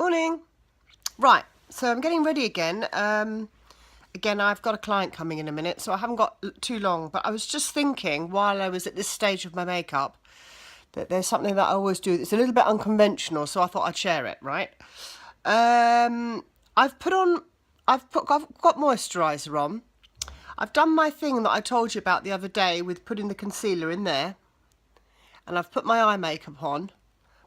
Morning. Right, so I'm getting ready again. Again, I've got a client coming in a minute, so I haven't got too long. But I was just thinking, while I was at this stage of my makeup, that there's something that I always do that's a little bit unconventional, so I thought I'd share it, right? I've got moisturiser on. I've done my thing that I told you about the other day with putting the concealer in there. And I've put my eye makeup on,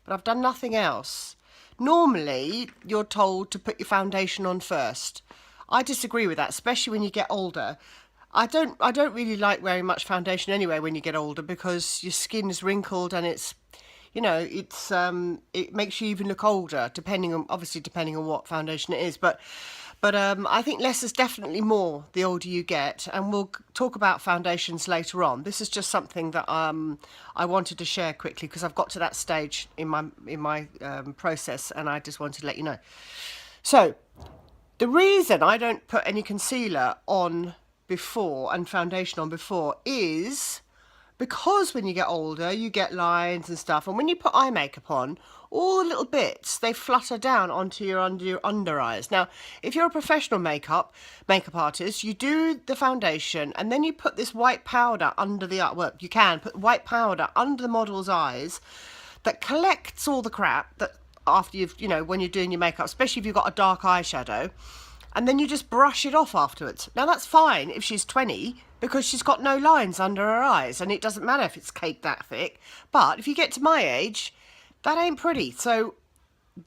but I've done nothing else. Normally, you're told to put your foundation on first. I disagree with that, especially when you get older. I don't really like wearing much foundation anyway when you get older, because your skin is wrinkled and it makes you even look older, depending on what foundation it is. But I think less is definitely more the older you get, and we'll talk about foundations later on. This is just something that I wanted to share quickly because I've got to that stage in my process, and I just wanted to let you know. So the reason I don't put any concealer on before and foundation on before is because when you get older you get lines and stuff, and when you put eye makeup on, all the little bits, they flutter down onto your under eyes. Now, if you're a professional makeup artist, you do the foundation and then you put this white powder under the eye. Well, you can put white powder under the model's eyes that collects all the crap that after when you're doing your makeup, especially if you've got a dark eyeshadow, and then you just brush it off afterwards. Now, that's fine if she's 20 because she's got no lines under her eyes, and it doesn't matter if it's cake that thick. But if you get to my age, that ain't pretty. So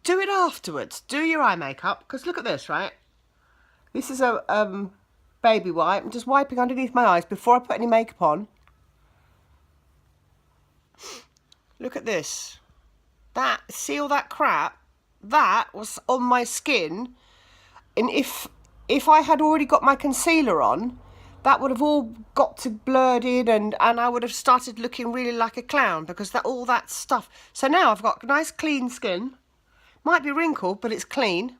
do it afterwards. Do your eye makeup, because look at this, right? This is a baby wipe. I'm just wiping underneath my eyes before I put any makeup on. Look at this. See all that crap? That was on my skin. And if I had already got my concealer on, that would have all got to blurred in, and I would have started looking really like a clown because all that stuff. So now I've got nice clean skin. Might be wrinkled, but it's clean.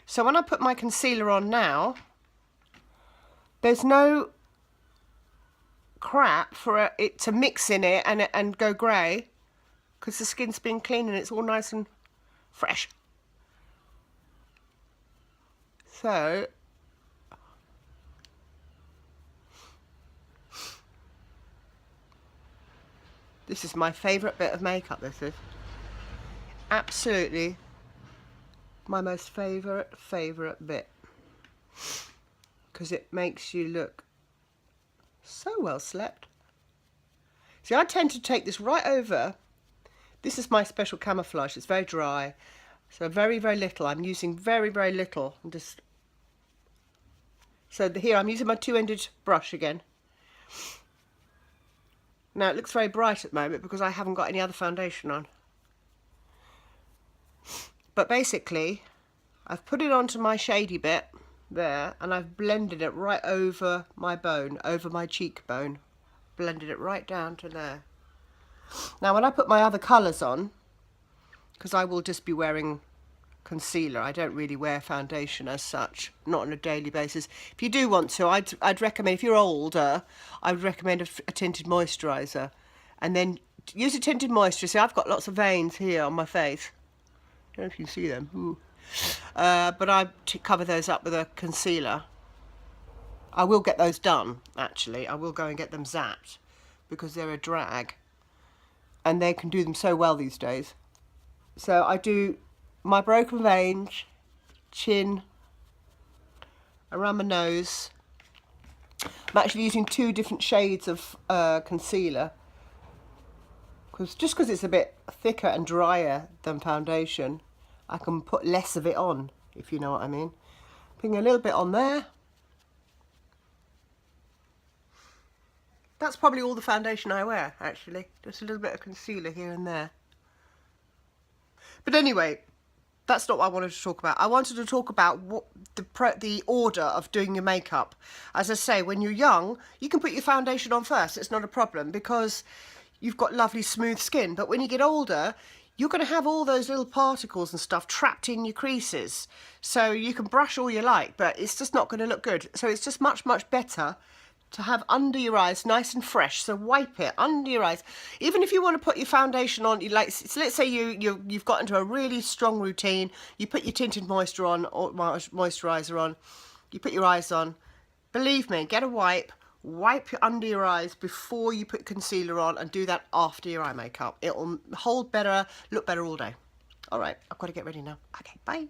So when I put my concealer on now, there's no crap for it to mix in it and go grey, because the skin's been clean and it's all nice and fresh. So this is my favourite bit of makeup, this is. Absolutely my most favourite bit. Because it makes you look so well slept. See, I tend to take this right over. This is my special camouflage. It's very dry. So very, very little. I'm using very, very little. So here I'm using my two-ended brush again. Now, it looks very bright at the moment because I haven't got any other foundation on. But basically, I've put it onto my shady bit there, and I've blended it right over my bone, over my cheekbone. Blended it right down to there. Now, when I put my other colours on, because I will just be wearing concealer, I don't really wear foundation as such, not on a daily basis. If you do want to, I'd recommend, if you're older, I would recommend a tinted moisturiser, and then use a tinted moisturiser. See, I've got lots of veins here on my face. I don't know if you can see them. Ooh. But I cover those up with a concealer. I will get those done, actually. I will go and get them zapped because they're a drag, and they can do them so well these days. So I do my broken veins, chin, around my nose. I'm actually using two different shades of concealer just because it's a bit thicker and drier than foundation. I can put less of it on, if you know what I mean. Putting a little bit on there. That's probably all the foundation I wear, actually. Just a little bit of concealer here and there. But anyway, that's not what I wanted to talk about. I wanted to talk about what the order of doing your makeup. As I say, when you're young, you can put your foundation on first. It's not a problem because you've got lovely smooth skin. But when you get older, you're going to have all those little particles and stuff trapped in your creases. So you can brush all you like, but it's just not going to look good. So it's just much, much better to have under your eyes nice and fresh. So wipe it under your eyes. Even if you want to put your foundation on, you like, so let's say you've got into a really strong routine, you put your tinted moisture on or moisturizer on, you put your eyes on. Believe me, get a wipe under your eyes before you put concealer on, and do that after your eye makeup. It'll hold better, look better all day. All right, I've got to get ready now. Okay, bye.